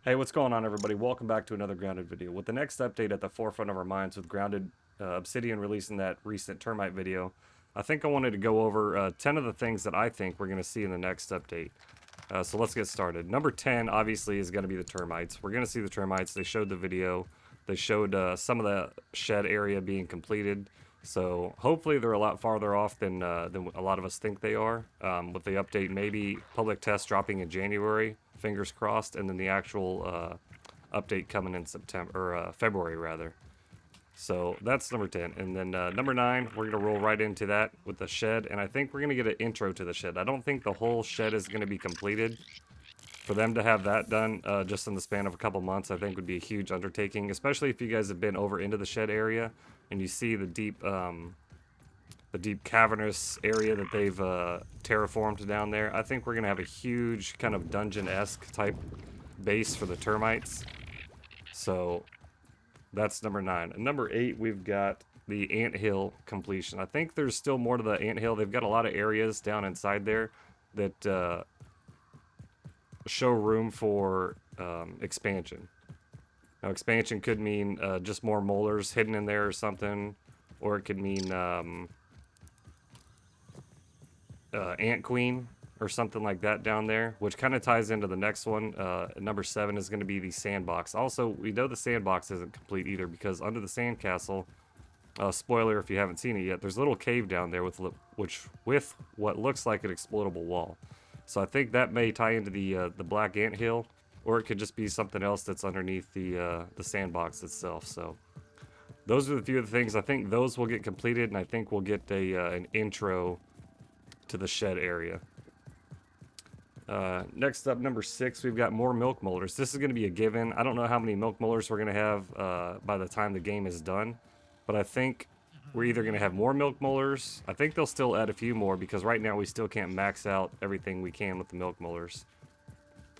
Hey, what's going on, everybody? Welcome back to another Grounded video. With the next update at the forefront of our minds with Grounded Obsidian releasing that recent termite video, I think I wanted to go over 10 of the things that I think we're going to see in the next update. So let's get started. Number 10, obviously, is going to be the termites. We're going to see the termites. They showed the video. They showed some of the shed area being completed. So hopefully they're a lot farther off than a lot of us think they are. With the update, maybe public test dropping in January, fingers crossed, and then the actual update coming in September or February rather. So that's number 10. And then number 9, we're going to roll right into that with the shed. And I think we're going to get an intro to the shed. I don't think the whole shed is going to be completed. For them to have that done just in the span of a couple months, I think would be a huge undertaking, especially if you guys have been over into the shed area and you see the deep cavernous area that they've terraformed down there. I think we're going to have a huge kind of dungeon-esque type base for the termites. So that's number 9. And number 8, we've got the anthill completion. I think there's still more to the anthill. They've got a lot of areas down inside there that show room for expansion. Now, expansion could mean just more molars hidden in there or something, or it could mean ant queen or something like that down there, which kind of ties into the next one. Number 7 is going to be the sandbox. Also, we know the sandbox isn't complete either because under the sandcastle, spoiler if you haven't seen it yet, there's a little cave down there with what looks like an explodable wall. So I think that may tie into the black anthill, or it could just be something else that's underneath the sandbox itself. So those are the few of the things. I think those will get completed, and I think we'll get an intro to the shed area. Next up, number 6, we've got more milk molars. This is going to be a given. I don't know how many milk molars we're going to have by the time the game is done, but I think we're either going to have more milk molars. I think they'll still add a few more because right now we still can't max out everything we can with the milk molars.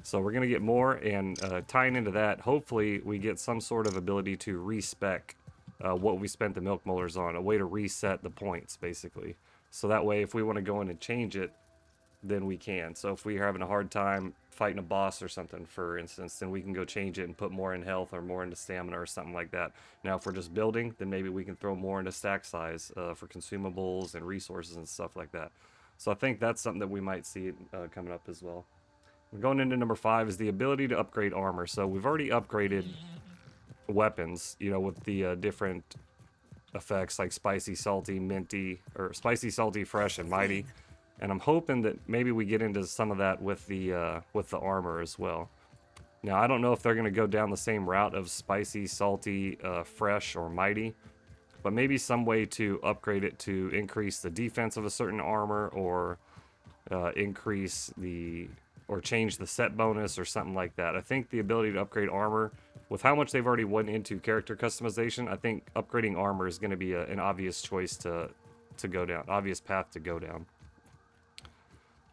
So we're going to get more, and tying into that, hopefully we get some sort of ability to respec what we spent the milk molars on, a way to reset the points, basically. So that way, if we want to go in and change it, then we can. So if we're having a hard time fighting a boss or something, for instance, then we can go change it and put more in health or more into stamina or something like that. Now, if we're just building, then maybe we can throw more into stack size for consumables and resources and stuff like that. So I think that's something that we might see coming up as well. Going into number 5 is the ability to upgrade armor. So we've already upgraded weapons, with the different effects like spicy, salty, minty, or spicy, salty, fresh, and mighty. And I'm hoping that maybe we get into some of that with the armor as well. Now, I don't know if they're going to go down the same route of spicy, salty, fresh, or mighty, but maybe some way to upgrade it to increase the defense of a certain armor, or change the set bonus or something like that. I think the ability to upgrade armor, with how much they've already went into character customization, I think upgrading armor is going to be an obvious choice to go down, obvious path to go down.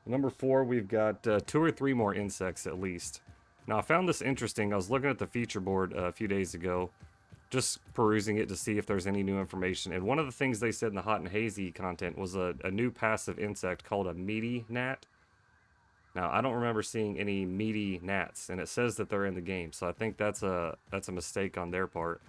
Number 4, we've got 2 or 3 more insects at least. Now, I found this interesting. I was looking at the feature board a few days ago, just perusing it to see if there's any new information. And one of the things they said in the Hot and Hazy content was a new passive insect called a meaty gnat. Now, I don't remember seeing any meaty gnats, and it says that they're in the game, so I think that's a mistake on their part.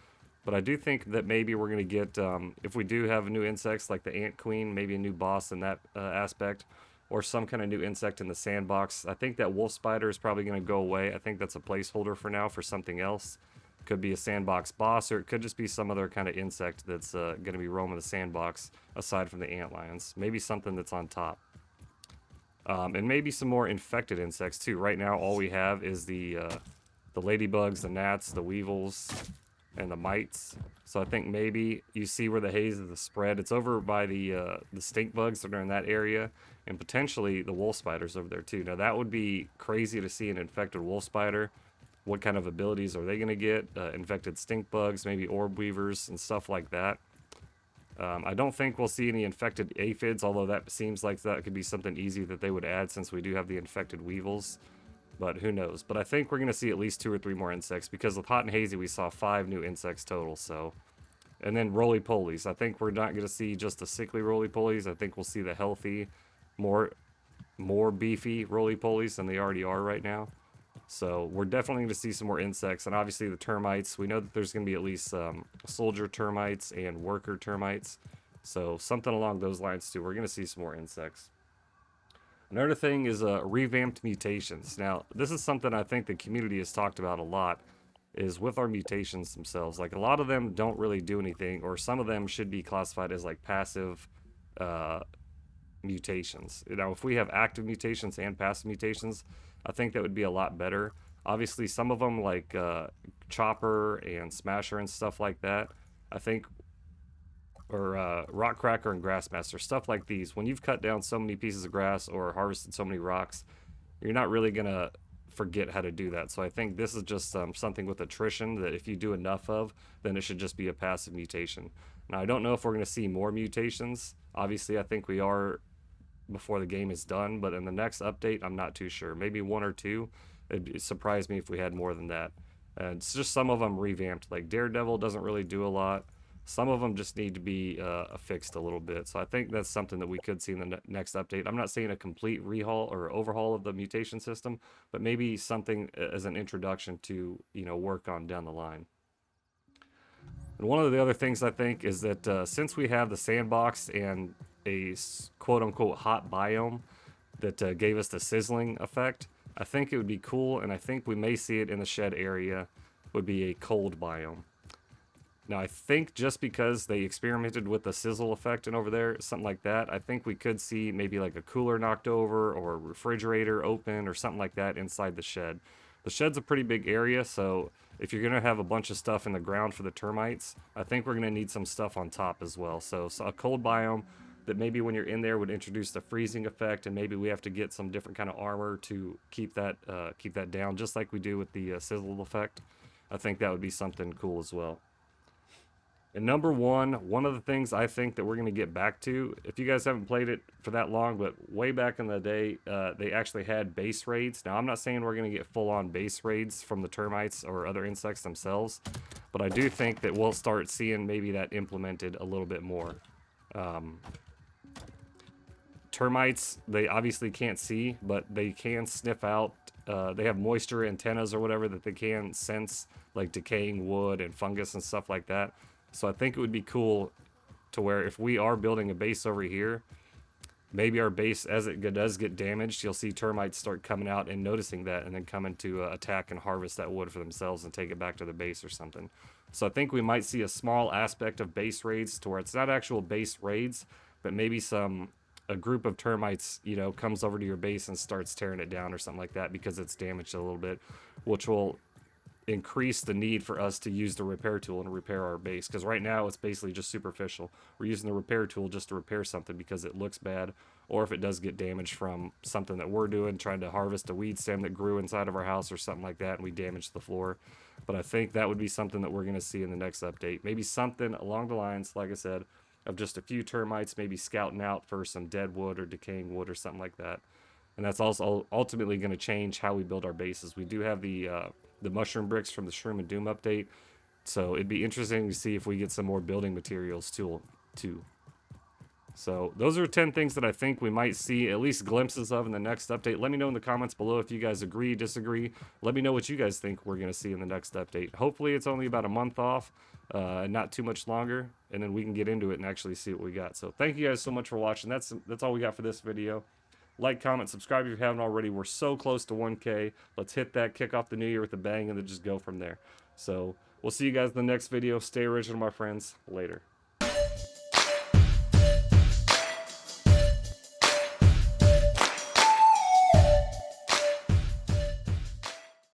But I do think that maybe we're going to get, if we do have new insects like the ant queen, maybe a new boss in that aspect, or some kind of new insect in the sandbox. I think that wolf spider is probably going to go away. I think that's a placeholder for now for something else. Could be a sandbox boss, or it could just be some other kind of insect that's going to be roaming the sandbox aside from the antlions. Maybe something that's on top. And maybe some more infected insects too. Right now, all we have is the ladybugs, the gnats, the weevils, and the mites. So I think maybe you see where the haze is spread. It's over by the stink bugs that are in that area, and potentially the wolf spiders over there too. Now that would be crazy to see an infected wolf spider. What kind of abilities are they going to get? Infected stink bugs, maybe orb weavers and stuff like that. I don't think we'll see any infected aphids, although that seems like that could be something easy that they would add since we do have the infected weevils. But who knows? But I think we're going to see at least 2 or 3 more insects, because with Hot and Hazy we saw 5 new insects total. So, and then roly-polies. I think we're not going to see just the sickly roly-polies. I think we'll see the healthy, more beefy roly-polies than they already are right now. So we're definitely going to see some more insects, and obviously the termites. We know that there's going to be at least soldier termites and worker termites. So something along those lines too. We're going to see some more insects. Another thing is revamped mutations. Now, this is something I think the community has talked about a lot, is with our mutations themselves. Like, a lot of them don't really do anything, or some of them should be classified as like passive uh, mutations. Now, if we have active mutations and passive mutations, I think that would be a lot better. Obviously, some of them like Chopper and Smasher and stuff like that, I think, or Rock Cracker and Grassmaster, stuff like these. When you've cut down so many pieces of grass or harvested so many rocks, you're not really gonna forget how to do that. So I think this is just something with attrition that if you do enough of, then it should just be a passive mutation. Now, I don't know if we're going to see more mutations. Obviously, I think we are before the game is done, but in the next update, I'm not too sure. Maybe one or two. It'd surprise me if we had more than that. And it's just some of them revamped. Like Daredevil doesn't really do a lot. Some of them just need to be fixed a little bit. So I think that's something that we could see in the next update. I'm not saying a complete rehaul or overhaul of the mutation system, but maybe something as an introduction to, work on down the line. And one of the other things I think is that since we have the sandbox and a quote-unquote hot biome that gave us the sizzling effect, I think it would be cool, and I think we may see it in the shed area, would be a cold biome. Now, I think just because they experimented with the sizzle effect and over there, something like that, I think we could see maybe like a cooler knocked over or a refrigerator open or something like that inside the shed. The shed's a pretty big area, so if you're going to have a bunch of stuff in the ground for the termites, I think we're going to need some stuff on top as well. So a cold biome that maybe when you're in there would introduce the freezing effect, and maybe we have to get some different kind of armor to keep that down, just like we do with the sizzle effect. I think that would be something cool as well. And number one of the things I think that we're going to get back to, if you guys haven't played it for that long, but way back in the day, they actually had base raids. Now, I'm not saying we're going to get full-on base raids from the termites or other insects themselves, but I do think that we'll start seeing maybe that implemented a little bit more. Termites, they obviously can't see, but they can sniff out. They have moisture antennas or whatever that they can sense, like decaying wood and fungus and stuff like that. So I think it would be cool to where if we are building a base over here, maybe our base, as it does get damaged, you'll see termites start coming out and noticing that and then coming to attack and harvest that wood for themselves and take it back to the base or something. So I think we might see a small aspect of base raids to where it's not actual base raids, but maybe a group of termites, comes over to your base and starts tearing it down or something like that because it's damaged a little bit, which will increase the need for us to use the repair tool and repair our base, because right now it's basically just superficial. We're using the repair tool just to repair something because it looks bad, or if it does get damaged from something that we're doing, trying to harvest a weed stem that grew inside of our house or something like that, and we damaged the floor. But I think that would be something that we're going to see in the next update. Maybe something along the lines, like I said, of just a few termites maybe scouting out for some dead wood or decaying wood or something like that. And that's also ultimately going to change how we build our bases. We do have the mushroom bricks from the Shroom and Doom update, so it'd be interesting to see if we get some more building materials too. So those are 10 things that I think we might see at least glimpses of in the next update. Let me know in the comments below if you guys agree, disagree. Let me know what you guys think we're going to see in the next update. Hopefully it's only about a month off, not too much longer, and then we can get into it and actually see what we got. So thank you guys so much for watching. That's all we got for this video. Like, comment, subscribe if you haven't already. We're so close to 1K. Let's hit that, kick off the new year with a bang, and then just go from there. So we'll see you guys in the next video. Stay original, my friends. Later.